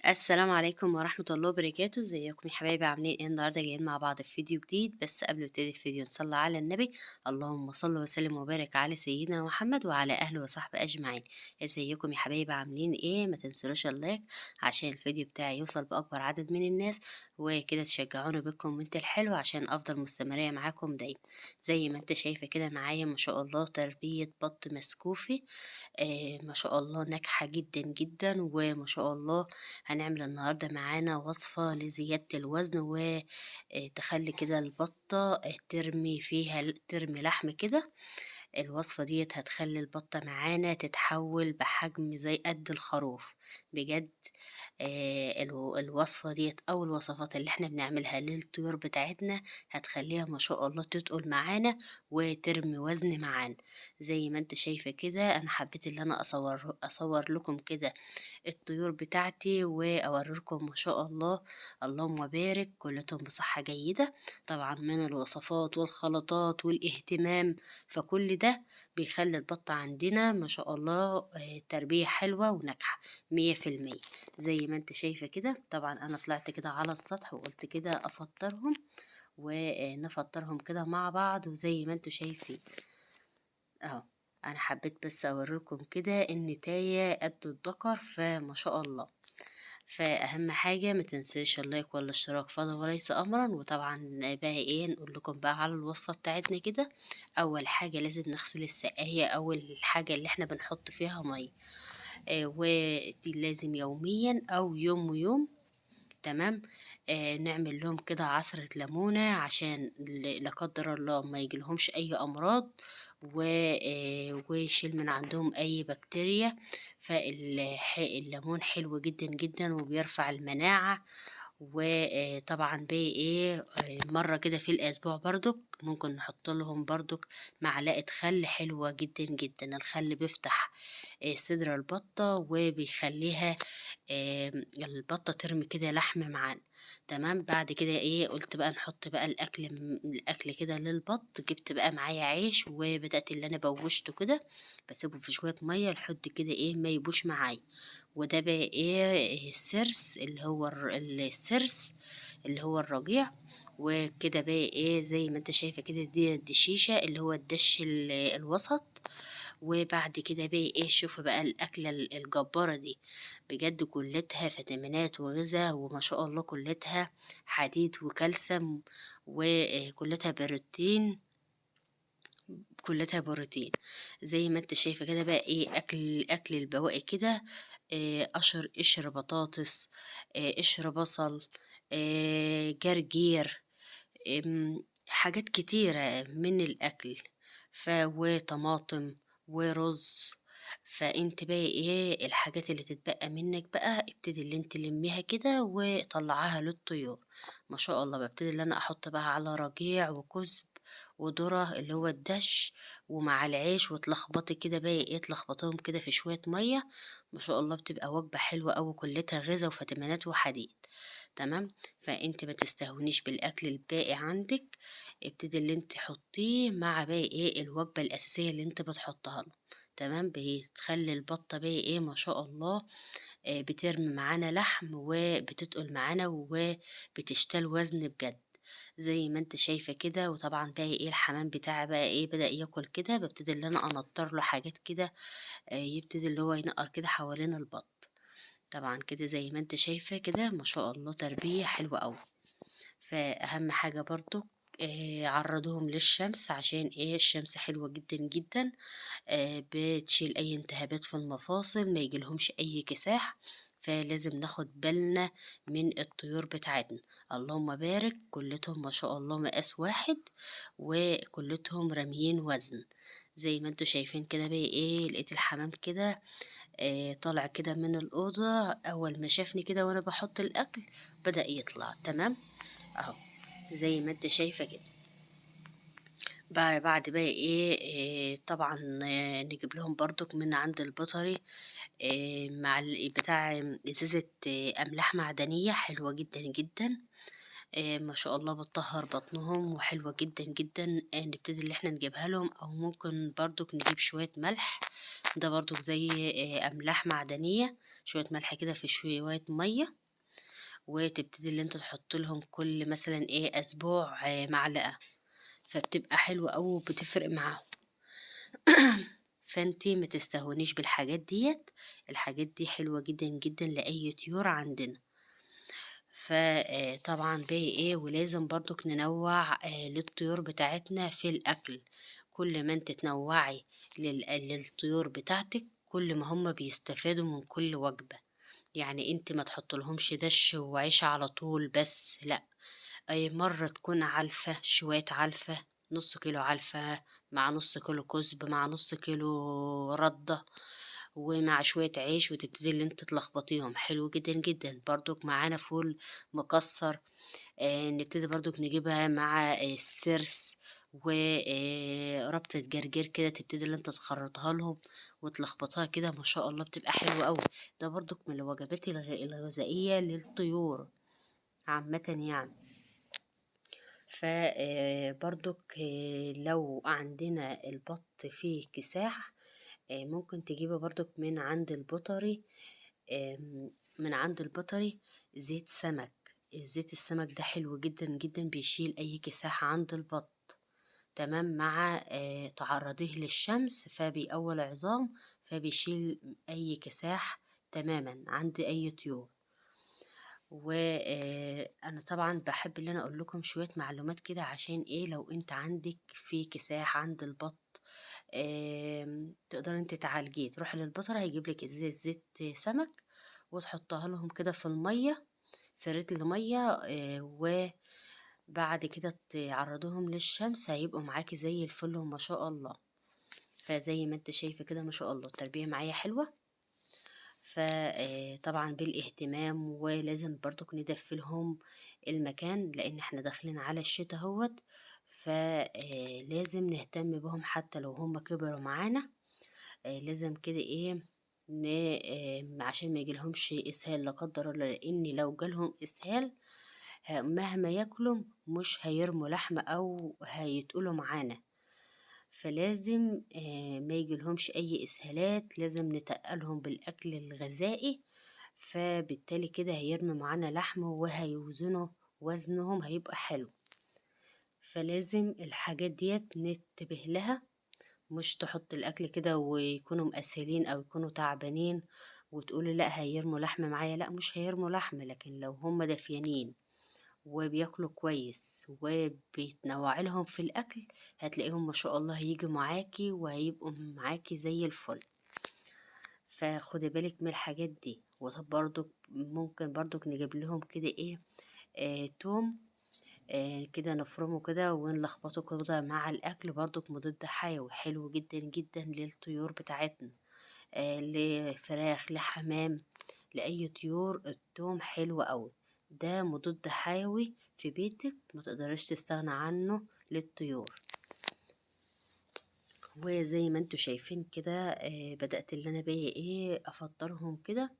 السلام عليكم ورحمة الله وبركاته، ازيكم يا حبايبي؟ عاملين ايه؟ النهارده جايين مع بعض في فيديو جديد. بس قبل ما نبتدي الفيديو نصلي على النبي. اللهم صل وسلم وبارك على سيدنا محمد وعلى اهله وصحبه اجمعين. ازيكم يا حبايبي؟ عاملين ايه؟ ما تنسوش اللايك عشان الفيديو بتاعي يوصل باكبر عدد من الناس، وكده تشجعوني بالكومنت الحلو عشان افضل مستمرة معاكم دايما. زي ما انت شايفة كده معايا ما شاء الله تربية بط مسكوفي. ما شاء الله ناجحة جدًا، جدًا، وما شاء الله هنعمل النهارده معانا وصفة لزيادة الوزن، تخلّي كده البطة ترمي لحم كده. الوصفة ديّة هتخلّي البطة معانا تتحوّل بحجم زي قد الخروف، بجد. الوصفة ديّة أو الوصفات اللي إحنا بنعملها للطيور بتاعتنا هتخلّيها ما شاء الله تتقل معانا وترمي وزن معانا. زي ما أنتِ شايفة كده أنا حبّيت اللي أنا أصوّر لكم كده الطيور بتاعتي وأورّيكم ما شاء الله، اللهم بارك، كُلّتهم بصحة جيدة. طبعًا من الوصفات والخلطات والاهتمام، فكل ده بيخلّي البطة عندنا ما شاء الله تربية حلوة وناجحة 100%. زي ما أنتِ شايفة كده، طبعًا أنا طلعت كده على السطح وقُلت كده أفطّرهم ونفطّرهم كده مع بعض، وزي ما أنتم شايفين أهو. أنا حبّيت بس أورّي لكم كده النتاية قد الدكر، فما شاء الله. فأهم حاجة ما تنساش اللايك والاشتراك فضلا وليس أمرا. وطبعا بقى ايه نقول لكم بقى على الوصفة بتاعتنا كده. أول حاجة لازم نغسل السقاية، أول حاجة اللي احنا بنحط فيها مية. ودي لازم يوميا أو يوم ويوم. تمام. نعمل لهم كده عصرة ليمونة عشان لا قدر الله ما يجيلهمش أي أمراض، ويشيل من عندهم أي بكتيريا. الليمون حلو جدا جدا وبيرفع المناعة. وطبعا بقى ايه مرة كده في الأسبوع برضك ممكن نحط لهم برضك معلقة خل حلوة جدا جدا. الخل بيفتح صدر البطة وبيخليها البطة ترمي كده لحم معانا. تمام. بعد كده ايه قلت بقى نحط بقى الأكل كده للبط. جبت بقى معايا عيش وبدأت اللي أنا بوشته كده، بسيبه في شوية مية لحد كده ايه ما يبوش معايا. وده بقى ايه السرس السرس اللي هو الرجيع. وكده بقى ايه زي ما انت شايفة كده دي الدشيشة اللي هو الدش الوسط. وبعد كده بقى ايه شوفوا بقى الأكلة الجبارة دي، بجد كلتها فيتامينات وغذاء وما شاء الله كلتها حديد وكالسيوم، وكلتها بروتين. كلتها بروتين. زي ما انت شايفة كده بقى ايه أكل البواقي كده. قشر بطاطس، قشر بصل، جرجير، حاجات كتيرة من الأكل. وطماطم ورز. فانت بقى ايه الحاجات اللي تتبقى منك بقى ابتدي اللي انت لميها كده وطلعها للطيور. ما شاء الله ببتدي اللي انا احط بقى على رجيع وكزب وذرة اللي هو الدش ومع العيش، وتلخبطي كده بقى ايه تلخبطيهم كده في شوية مية. ما شاء الله بتبقى وجبة حلوة أوي كلتها غذا وفيتامينات وحديد. تمام. فانت ما تستهونيش بالاكل الباقي عندك، ابتدي اللي انت حطيه مع باقي ايه الوجبة الاساسية اللي انت بتحطها له. تمام. بتخلي البطة باقي ايه ما شاء الله بترمي معانا لحم وبتتقل معانا وبتشتال وزن بجد. زي ما انت شايفة كده. وطبعا باقي ايه الحمام بتاعي بقى ايه بدأ ياكل كده، ببتدي اللي انا انطر له حاجات كده يبتدي اللي هو ينقر كده حوالين البط. طبعا كده زي ما انت شايفة كده ما شاء الله تربية حلوة أوي. فأهم حاجة برضو عرضوهم للشمس عشان ايه الشمس حلوة جدا جدا. بتشيل أي التهابات في المفاصل، ما يجيلهمش أي كساح. فلازم ناخد بالنا من الطيور بتاعتنا. اللهم بارك كلتهم ما شاء الله مقاس واحد وكلتهم راميين وزن. زي ما انتوا شايفين كده بقى ايه لقيت الحمام كده طالع كده من الأوضة. أول ما شافني كده وأنا بحط الأكل بدأ يطلع. تمام. أهو زي ما انت شايفة كده. بعد بقى ايه طبعا نجيب لهم برضك من عند البيطري مع بتاع ازازة املاح معدنية حلوة جدا جدا. ما شاء الله بتطهّر بطنهم وحلوة جدًا، جدًا، نبتدي اللي إحنا نجيبها لهم أو ممكن برضُك نجيب شوية ملح، ده برضُك زي أملاح معدنية، شوية ملح كده في شوية مَيّة، وتبتدي اللي أنت تحُط لهم كل مثلًا أسبوع معلقة، فبتبقى حلوة أوي وبتفرق معاهم. فأنتِ ما تستهونيش بالحاجات ديّة، الحاجات دي حلوة جدًا، جدًا لأي طيور عندنا. طبعًا باقي ولازم برضُك ننوّع للطيور بتاعتنا في الأكل، كل ما أنتِ تنوّعي للطيور بتاعتِك، كل ما هُم بيستفادوا من كل وجبة، يعني أنتِ ما تحطّيلهمش دَش وعيش على طول بس، لأ، مرّة تكون علفة، شوية علفة، نُص كيلو علفة مع نُص كيلو كُزب مع نُص كيلو ردة، ومع شوية عيش وتبتدي اللي أنتِ تلخبطيهم، حلو جدًا، جدًا. برضُك معانا فول مكسّر، نبتدي برضُك نجيبها مع السِرس و ربطة جرجير كده تبتدي اللي أنت تخرّطها لهم وتلخبطها كده ما شاء الله بتبقى حلوة أوي، ده برضُك من الوجبات الغذائية للطيور عامةً يعني. برضُك لو عندنا البَط فيه كساح، ممكن تجيبي برضُك من عند البيطري زيت سمك، زيت السمك ده حلو جدًا، جدًا بيشيل أي كساح عند البَط، تمام، مع تعرّضيه للشمس فبيقوي العظام، فبيشيل أي كساح تمامًا عند أي طيور. أنا طبعًا باحب اللي أنا أقول لكم شوية معلومات كده عشان لو أنت عندِك في كساح عند البَط، تقدري أنتِ تعالجيه، تروحي للبيطري هيجيب لِك إزازة زيت سمك وتحطّيها لهم كده في المَيّة، في رتل مَيّة، وبعد كده تعرّضيهم للشمس هيبقوا معاكِ زي الفل وما شاء الله. فزي ما أنتِ شايفة كده ما شاء الله التربية معايا حلوة. طبعًا بالاهتمام، ولازم برضُك ندفّي لهم المكان، لإن إحنا داخلين على الشتا أهوّة، لازم نهتم بيهم حتى لو هُم كبروا معانا، لازم كده ن عشان ما ييجيلهمش إسهال لا قدّر الله، لإن لو جالهم إسهال مهما ياكلوا مش هيرموا لحمة أو هيتقلوا معانا. فلازم ما ييجيلهمش أي إسهالات، لازم نتقّلهم بالأكل الغذائي، فبالتالي كده هيرموا معانا لحم وزنهم هيبقى حلو، فلازم الحاجات ديّة ننتبه لها، مش تحُط الأكل كده ويكونوا مأسهلين أو يكونوا تعبانين وتقولي لأ هيرموا لحم معايا، لأ مش هيرموا لحم، لكن لو هُم دافيانين وبياكلوا كويس وبتنوعي لهم في الأكل هتلاقيهم ما شاء الله هييجوا معاكِ وهيبقوا معاكِ زي الفل، فخدي بالِك من الحاجات دي. برضك ممكن برضك نجيب لهم كده توم، كده نفرمه كده ونلخبطه كده مع الأكل برضك مضاد حيوي حلو جدًا، جدًا للطيور بتاعتنا، لفراخ، لحمام، لأي طيور التوم حلو أوي، ده مضاد حيوي في بيتِك ما تقدريش تستغنى عنه للطيور. وزي ما أنتم شايفين كده بدأت اللي أنا بقى أفطّرهم كده،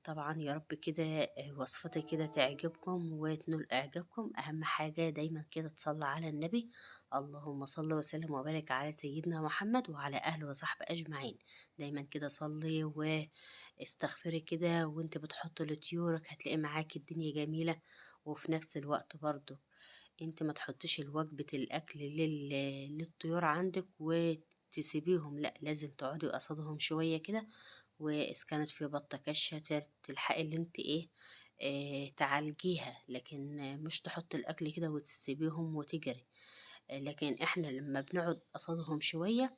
طبعًا يا رب كده وصفتي كده تعجبكم وتنول إعجابكم، أهم حاجة دايمًا كده تصلّوا على النبي، اللهم صل وسلم وبارك على سيدنا محمد وعلى أهله وصحبه أجمعين، دايمًا كده صلّي واستغفري كده وأنتِ بتحطّي لطيورِك هتلاقي معاكِ الدنيا جميلة، وفي نفس الوقت برضه أنتِ ما تحطّيش وجبة الأكل للطيور عندِك وتسيبيهم، لأ لازم تقعدي قصادهم شوية كده، وإذا كانت في بطة كاشة تلحقي اللي أنتِ تعالجيها، لكن مش تحطّي الأكل كده وتسيبيهم وتجري، لكن إحنا لمّا بنقعد قصادهم شوية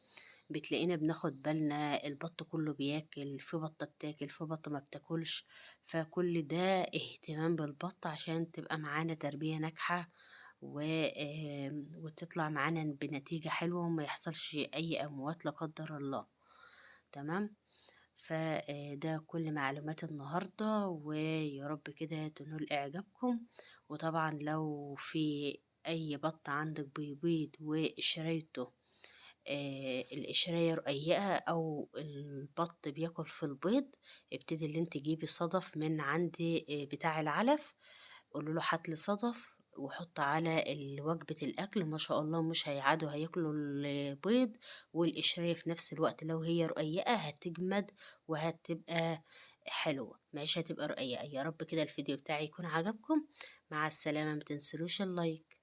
بتلاقينا بناخد بالنا، البط كُلّه بياكل، في بطة بتاكل، في بطة ما بتاكلش، فكل ده اهتمام بالبط عشان تبقى معانا تربية ناجحة وتطلع معانا بنتيجة حلوة وما يحصلش أي أموات لا قدّر الله، تمام؟ ده كل معلومات النهاردة، ويا رب كده تنول إعجابكم، وطبعًا لو في أي بَط عندِك بيبيض وقشريته القشرية رقيقة أو البط بياكل في البيض، ابتدي اللي انت جيبي صدف من عند بتاع العلف، قولوا له هات لي صدف وحُط على وجبة الأكل، ما شاء الله مش هيعادوا هياكلوا البيض والقشرية في نفس الوقت، لو هي رقيقة هتجمد وهتبقى حلوة، مش هتبقى رقيقة. يا رب كده الفيديو بتاعي يكون عجبكم، مع السلامة، ما تنسلوش اللايك.